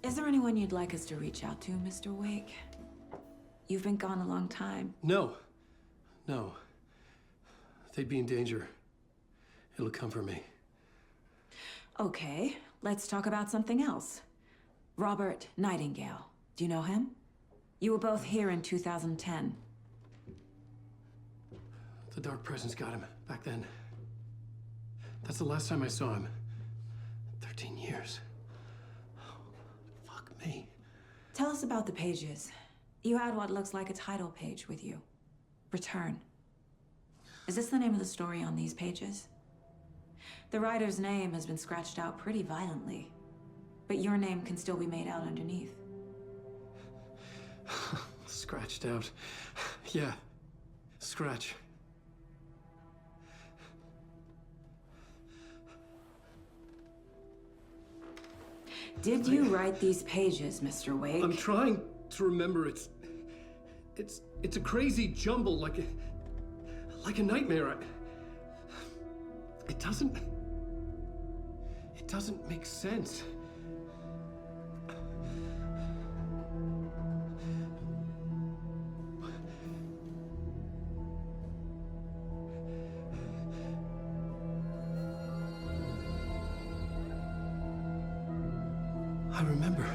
Is there anyone you'd like us to reach out to, Mr. Wake? You've been gone a long time. No. No. They'd be in danger. It'll come for me. Okay, let's talk about something else. Robert Nightingale. Do you know him? You were both here in 2010. The Dark Presence got him back then. That's the last time I saw him. 13 years. Oh, fuck me. Tell us about the pages. You had what looks like a title page with you. Return. Is this the name of the story on these pages? The writer's name has been scratched out pretty violently, but your name can still be made out underneath. Scratched out. Yeah. Scratch. Did you write these pages, Mr. Wake? I'm trying to remember. It's a crazy jumble, like a nightmare. It doesn't make sense. I remember.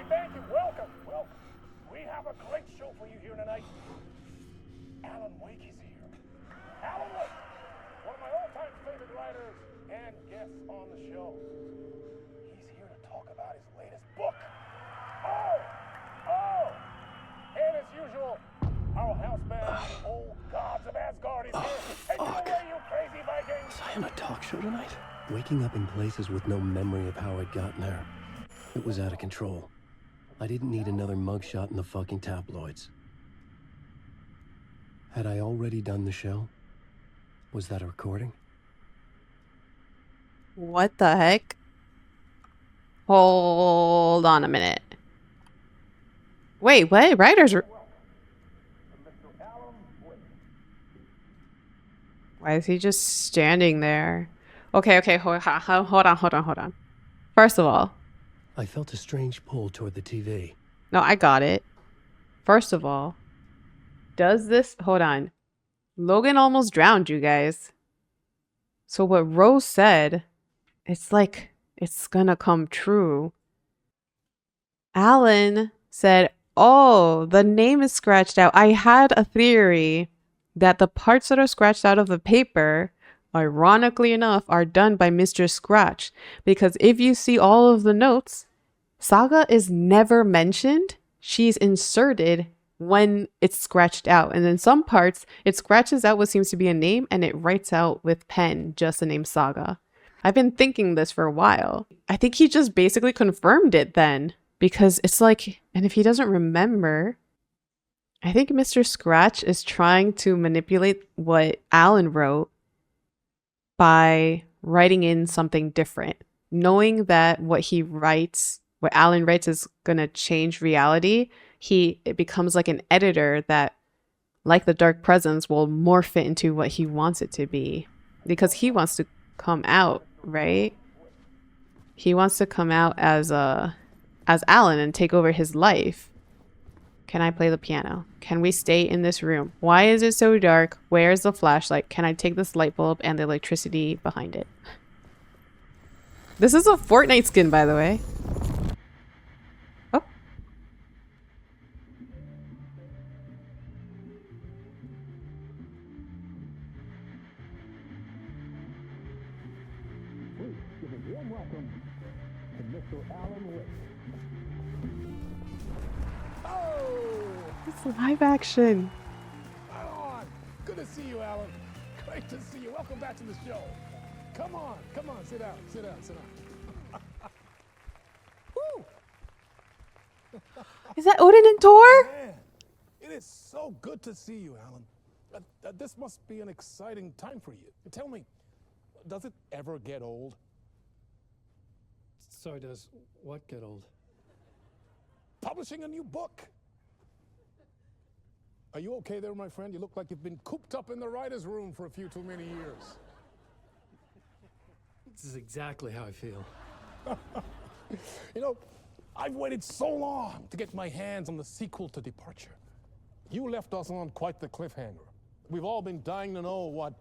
Thank you. Welcome. We have a great show for you here tonight. Alan Wake is here. Alan Wake, one of my all-time favorite writers and guests on the show. He's here to talk about his latest book. And as usual, our house band, Old Gods of Asgard, is here. Take it away, you crazy Vikings! Was I on a talk show tonight? Waking up in places with no memory of how I'd gotten there. It was out of control. I didn't need another mugshot in the fucking tabloids. Had I already done the show? Was that a recording? What the heck? Hold on a minute. Wait, what? Writers are... Why is he just standing there? Okay, hold on. First of all, I felt a strange pull toward the TV. no, I got it. First of all, does this... Hold on. Logan almost drowned, you guys. So what Rose said, it's like it's gonna come true. Alan said, oh, the name is scratched out. I had a theory that the parts that are scratched out of the paper, ironically enough, are done by Mr. Scratch. Because if you see all of the notes, Saga is never mentioned. She's inserted when it's scratched out. And then some parts, it scratches out what seems to be a name and it writes out with pen just the name Saga. I've been thinking this for a while. I think he just basically confirmed it then. Because it's like, and if he doesn't remember, I think Mr. Scratch is trying to manipulate what Alan wrote by writing in something different, knowing that what Alan writes is going to change reality. It becomes like an editor that, like the Dark Presence, will morph it into what he wants it to be, because he wants to come out, right? He wants to come out as Alan and take over his life. Can I play the piano? Can we stay in this room? Why is it so dark? Where's the flashlight? Can I take this light bulb and the electricity behind it? This is a Fortnite skin, by the way. Oh. Please give a warm welcome to Mr. Alan Wake. It's live action. Right on. Good to see you, Alan. Great to see you. Welcome back to the show. Come on, sit down, sit down. Woo! Is that Odin and Thor? Man, it is so good to see you, Alan. This must be an exciting time for you. Tell me, does it ever get old? Sorry, does what get old? Publishing a new book. Are you okay there, my friend? You look like you've been cooped up in the writer's room for a few too many years. This is exactly how I feel. You know, I've waited so long to get my hands on the sequel to Departure. You left us on quite the cliffhanger. We've all been dying to know what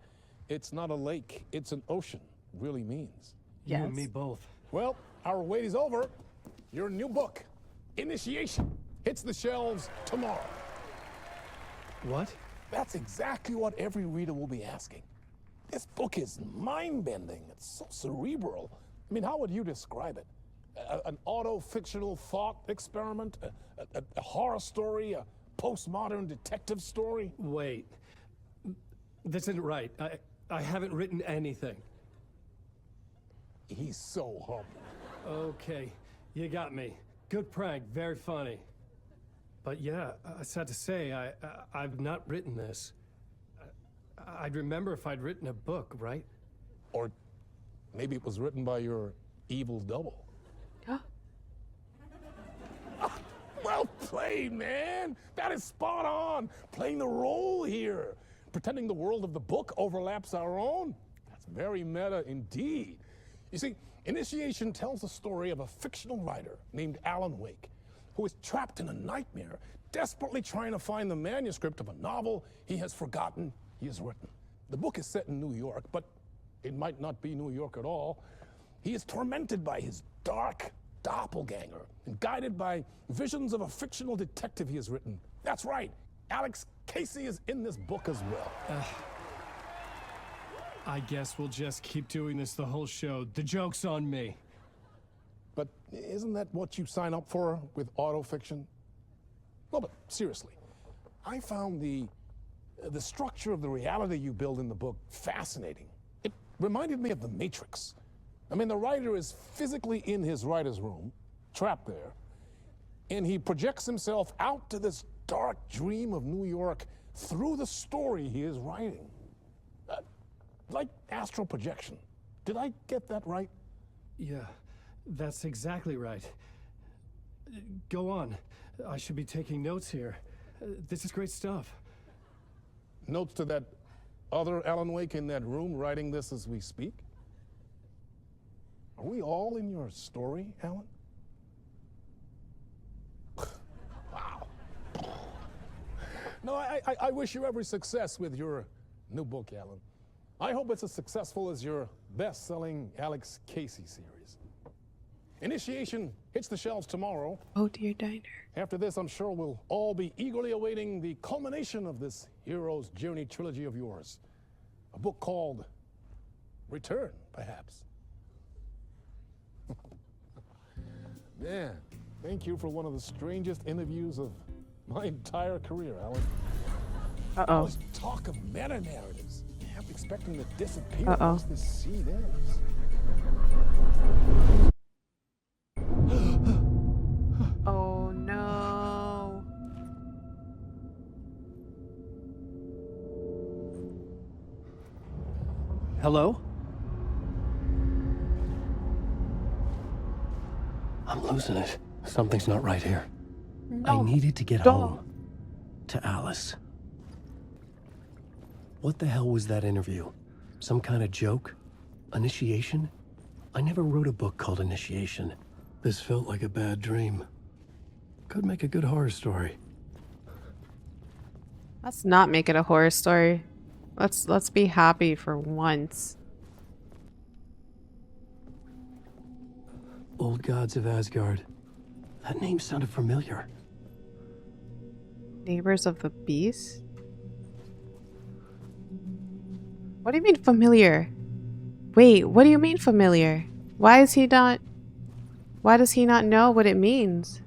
"it's not a lake, it's an ocean" really means. You and me both. Well, our wait is over. Your new book, Initiation, hits the shelves tomorrow. What? That's exactly what every reader will be asking. This book is mind-bending. It's so cerebral. I mean, how would you describe it? An auto-fictional thought experiment? A horror story? A postmodern detective story? Wait. This isn't right. I haven't written anything. He's so humble. Okay, you got me. Good prank, very funny. But yeah, sad to say, I've not written this. I'd remember if I'd written a book, right? Or maybe it was written by your evil double. Well played, man. That is spot on. Playing the role here. Pretending the world of the book overlaps our own. That's very meta indeed. You see, Initiation tells the story of a fictional writer named Alan Wake, who is trapped in a nightmare, desperately trying to find the manuscript of a novel he has forgotten he has written. The book is set in New York, but it might not be New York at all. He is tormented by his dark doppelganger and guided by visions of a fictional detective he has written. That's right, Alex Casey is in this book as well. I guess we'll just keep doing this the whole show. The joke's on me. But isn't that what you sign up for with autofiction? No, but seriously, I found the structure of the reality you build in the book fascinating. It reminded me of The Matrix. I mean, the writer is physically in his writer's room, trapped there, and he projects himself out to this dark dream of New York through the story he is writing. Like astral projection. Did I get that right? Yeah, that's exactly right. Go on. I should be taking notes here. This is great stuff. Notes to that other Alan Wake in that room writing this as we speak? Are we all in your story, Alan? Wow. No, I wish you every success with your new book, Alan. I hope it's as successful as your best-selling Alex Casey series. Initiation hits the shelves tomorrow. Oh dear diner. After this, I'm sure we'll all be eagerly awaiting the culmination of this hero's journey trilogy of yours. A book called Return, perhaps. Man, thank you for one of the strangest interviews of my entire career, Alan. All this talk of meta-narratives. I kept expecting to disappear once this scene ends. Oh no. Hello? I'm losing it. Something's not right here. No. I needed to get home. To Alice. What the hell was that interview? Some kind of joke? Initiation? I never wrote a book called Initiation. This felt like a bad dream. Could make a good horror story. Let's not make it a horror story. Let's be happy for once. Old Gods of Asgard. That name sounded familiar. Neighbors of the Beast? What do you mean familiar? Wait, what do you mean familiar? Why does he not know what it means?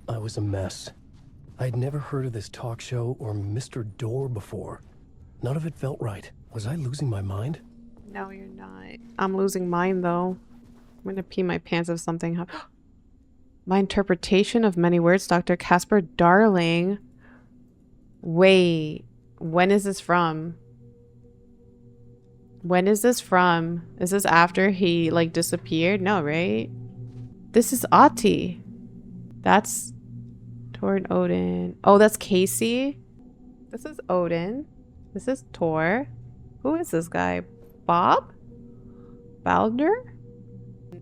I was a mess. I'd never heard of this talk show or Mr. Door before. None of it felt right. Was I losing my mind? No, you're not. I'm losing mine, though. I'm gonna pee my pants if something happens. My interpretation of many words, Dr. Casper Darling. Wait, when is this from? When is this from? Is this after he, like, disappeared? No, right? This is Ati. That's Tor and Odin. Oh, that's Casey. This is Odin. This is Tor. Who is this guy? Bob? Balder?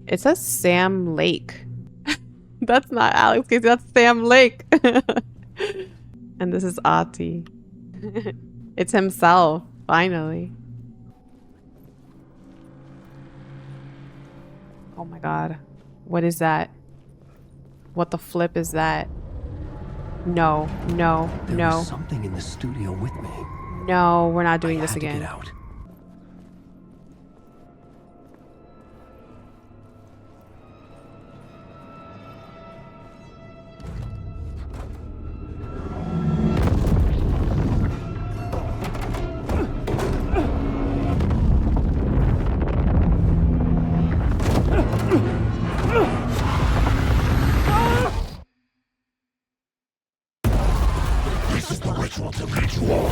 It says Sam Lake. That's not Alex Casey, that's Sam Lake. And this is Ati. It's himself, finally. Oh my god. What is that? What the flip is that? No, no, There no. was something in the studio with me. No, we're not doing I this had to again. get out. This is the ritual to lead you on.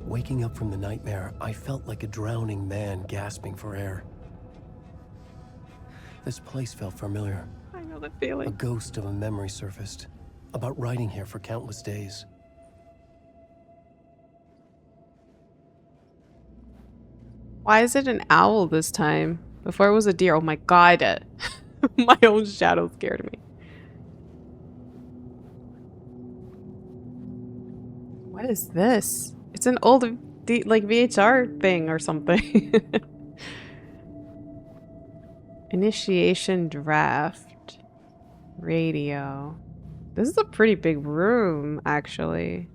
Waking up from the nightmare, I felt like a drowning man gasping for air. This place felt familiar. I know the A feeling. ghost of a memory surfaced, about riding here for countless days. Why is it an owl this time? Before it was a deer. Oh my god. My own shadow scared me. What is this? It's an old like VHR thing or something. Initiation draft. Radio. This is a pretty big room, actually.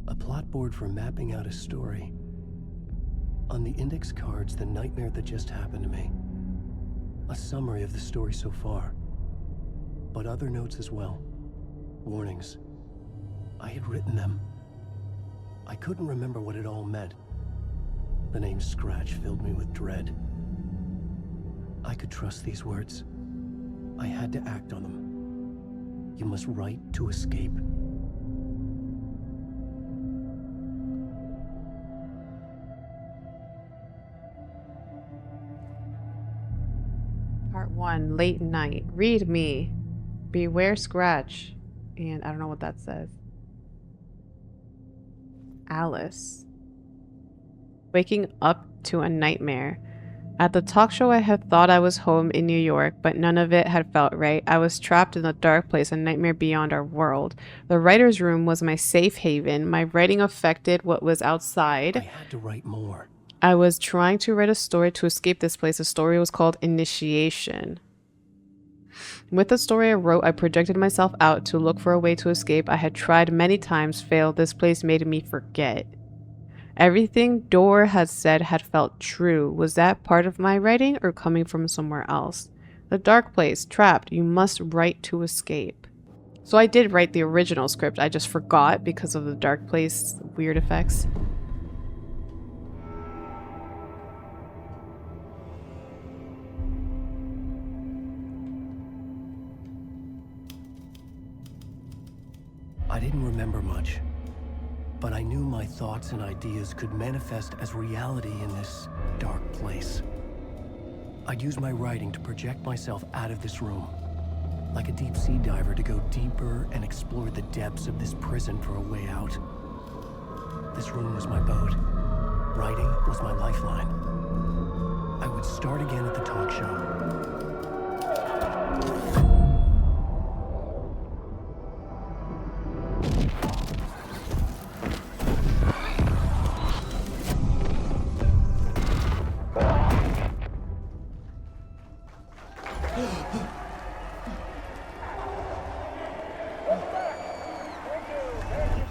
A plot board for mapping out a story. On the index cards, the nightmare that just happened to me. A summary of the story so far. But other notes as well. Warnings. I had written them. I couldn't remember what it all meant. The name Scratch filled me with dread. I could trust these words. I had to act on them. You must write to escape. Part 1, late night. Read me. Beware Scratch. And I don't know what that says. Alice. Waking up to a nightmare. At the talk show, I had thought I was home in New York, but none of it had felt right. I was trapped in a dark place, a nightmare beyond our world. The writer's room was my safe haven. My writing affected what was outside. I had to write more. I was trying to write a story to escape this place. The story was called Initiation. With the story I wrote, I projected myself out to look for a way to escape. I had tried many times, failed. This place made me forget. Everything Door had said had felt true. Was that part of my writing or coming from somewhere else? The dark place, trapped. You must write to escape. So I did write the original script. I just forgot because of the dark place weird effects. I didn't remember much, but I knew my thoughts and ideas could manifest as reality in this dark place. I'd use my writing to project myself out of this room, like a deep sea diver to go deeper and explore the depths of this prison for a way out. This room was my boat. Writing was my lifeline. I would start again at the talk show.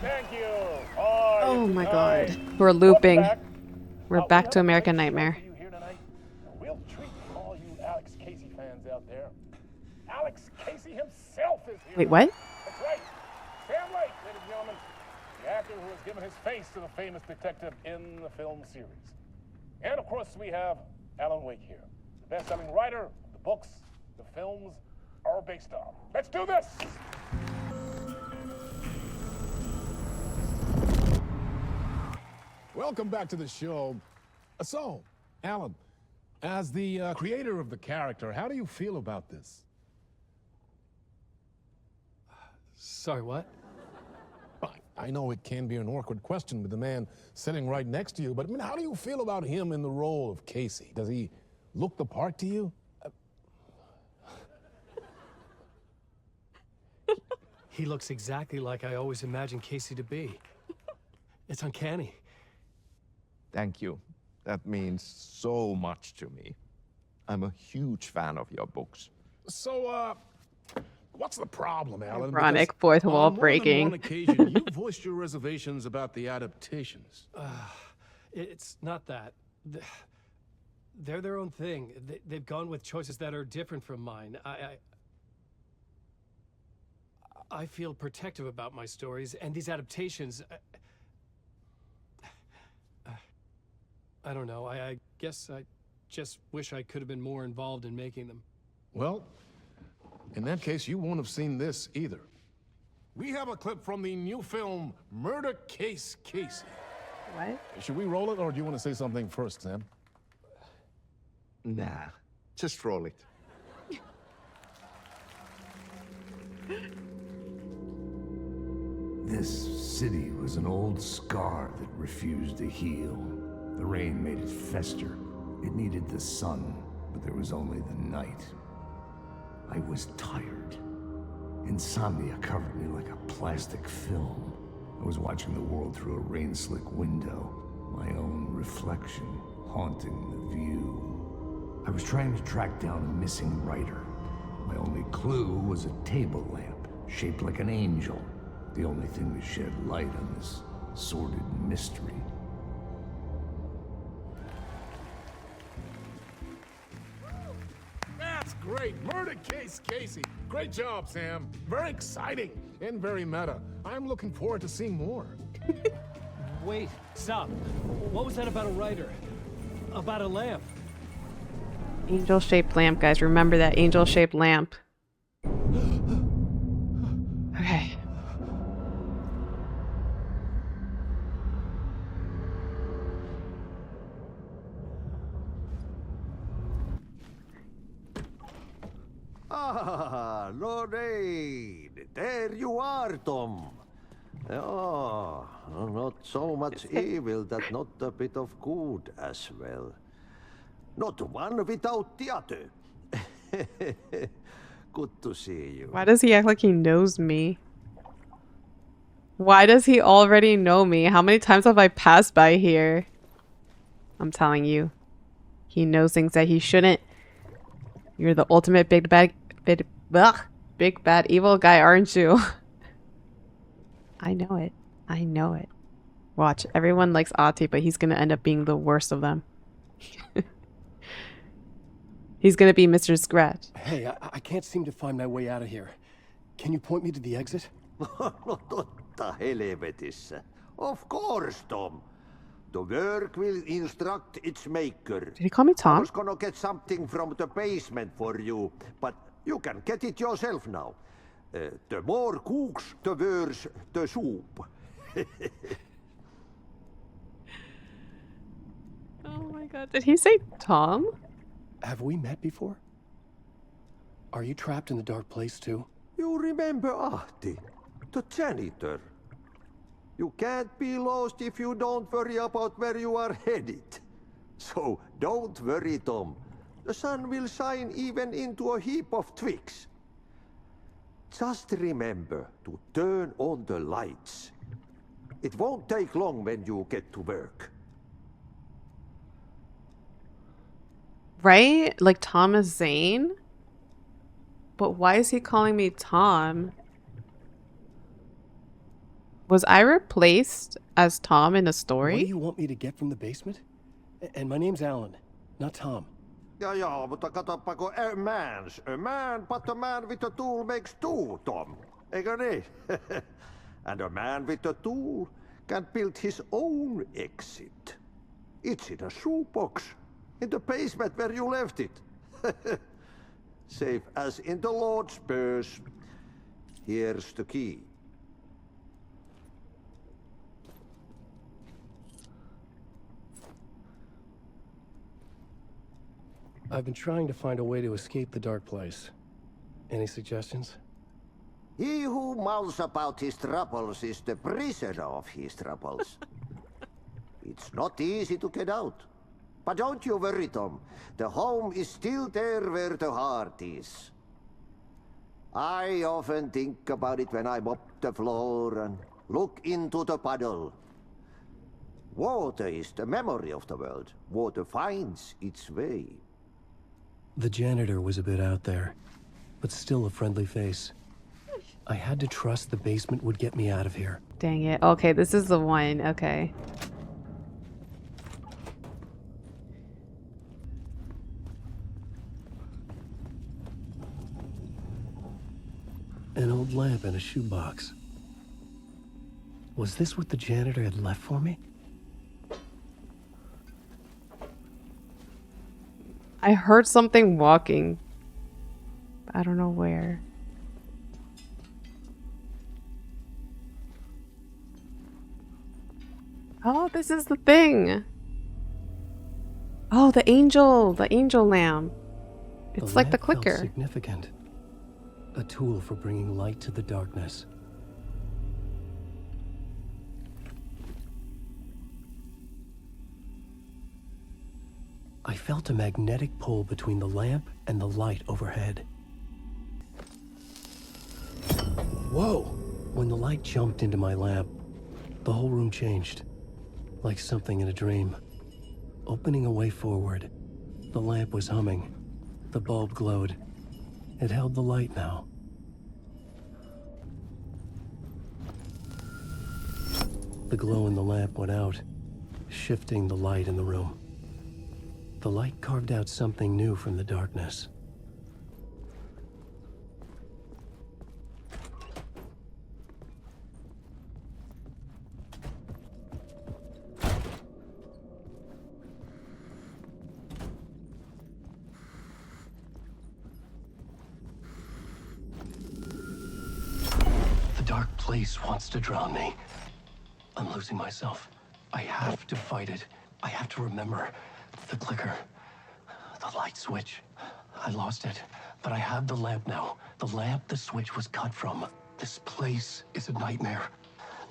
Thank you. Oh, Oh my Hi. god. We're Welcome looping. back. We're We back have to a American great show Nightmare. for you here tonight. A real treat for all you Alex Casey fans out there. Alex Casey himself is here. Wait, what? That's right. Sam Lake, ladies and gentlemen. The actor who has given his face to the famous detective in the film series. And of course, we have Alan Wake here. The best-selling writer, the books, the films are based on. Let's do this! Welcome back to the show. So, Alan, as the creator of the character, how do you feel about this? Sorry, what? Fine. I know it can be an awkward question with the man sitting right next to you, but I mean, how do you feel about him in the role of Casey? Does he look the part to you? He looks exactly like I always imagined Casey to be. It's uncanny. Thank you. That means so much to me. I'm a huge fan of your books. So, what's the problem, Alan? Ironic Because fourth wall on more than breaking. one occasion, you voiced your reservations about the adaptations. It's not that. They're their own thing. They've gone with choices that are different from mine. I feel protective about my stories, and these adaptations... I don't know. I guess I just wish I could have been more involved in making them. Well, in that case, you won't have seen this either. We have a clip from the new film, Murder Case Casey. What? Should we roll it, or do you want to say something first, Sam? Nah, just roll it. This city was an old scar that refused to heal. The rain made it fester. It needed the sun, but there was only the night. I was tired. Insomnia covered me like a plastic film. I was watching the world through a rain-slick window, my own reflection haunting the view. I was trying to track down a missing writer. My only clue was a table lamp, shaped like an angel. The only thing that shed light on this sordid mystery. That's great! Murder Case Casey! Great job, Sam. Very exciting and very meta. I'm looking forward to seeing more. Wait, stop. What was that about a writer? About a lamp? Angel-shaped lamp, guys. Remember that angel-shaped lamp. Okay. Ah, Lorraine! There you are, Tom. Oh, not so much evil that not a bit of good as well. Not one without the other. Good to see you. Why does he act like he knows me? Why does he already know me? How many times have I passed by here? I'm telling you. He knows things that he shouldn't. You're the ultimate big bad evil guy, aren't you? I know it. I know it. Watch. Everyone likes Ati, but he's gonna end up being the worst of them. He's gonna be Mr. Scratch. Hey, I can't seem to find my way out of here. Can you point me to the exit? No totta helvetissä. Of course, Tom. The work will instruct its maker. Did he call me I Tom? was gonna get something from the basement for you, but you can get it yourself now. The more cooks, the worse the soup. Oh my god. Did he say Tom? Have we met before? Are you trapped in the dark place too? You remember Ahti, the janitor. You can't be lost if you don't worry about where you are headed. So don't worry, Tom. The sun will shine even into a heap of twigs. Just remember to turn on the lights. It won't take long when you get to work. Right? Like Thomas Zane? But why is he calling me Tom? Was I replaced as Tom in the What do story? you want me to get from the basement? And my name's Alan, not Tom. Ja, mutta katoppa kun a man, but a man with a tool makes two, Tom. Eikö niin? And a man with a tool can build his own exit. It's in a shoebox, in the basement where you left it. Safe as in the Lord's purse. Here's the key. I've been trying to find a way to escape the dark place. Any suggestions? He who mouths about his troubles is the prisoner of his troubles. It's not easy to get out. But don't you worry, Tom. The home is still there where the heart is. I often think about it when I mop the floor and look into the puddle. Water is the memory of the world. Water finds its way. The janitor was a bit out there, but still a friendly face. I had to trust the basement would get me out of here. Dang it. Okay, this is the one. Okay. An old lamp in a shoebox. Was this what the janitor had left for me? I heard something walking. I don't know where. Oh, this is the thing. Oh, the angel lamp. It's like the lamp felt clicker. significant. A tool for bringing light to the darkness. I felt a magnetic pull between the lamp and the light overhead. Whoa! When the light jumped into my lamp, the whole room changed. Like something in a dream. Opening a way forward, the lamp was humming. The bulb glowed. It held the light now. The glow in the lamp went out, shifting the light in the room. The light carved out something new from the darkness. The dark place wants to drown me. I'm losing myself. I have to fight it. I have to remember. The clicker. The light switch. I lost it. But I have the lamp now. The lamp the switch was cut from. This place is a nightmare.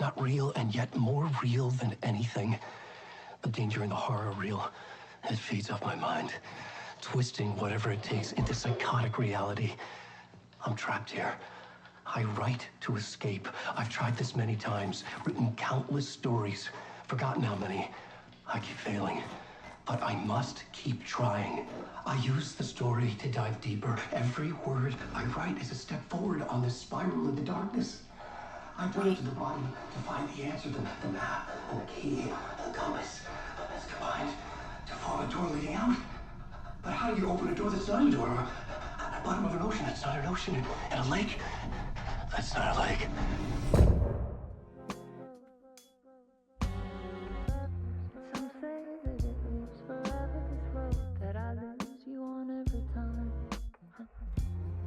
Not real, and yet more real than anything. The danger and the horror are real. It feeds off my mind. Twisting whatever it takes into psychotic reality. I'm trapped here. I write to escape. I've tried this many times. Written countless stories. Forgotten how many. I keep failing. But I must keep trying. I use the story to dive deeper. Every word I write is a step forward on this spiral in the darkness. I dive to the bottom to find the answer, the map, and the key, the compass. It's combined to form a door leading out. But how do you open a door that's not a door? At the bottom of an ocean that's not an ocean. And a lake that's not a lake.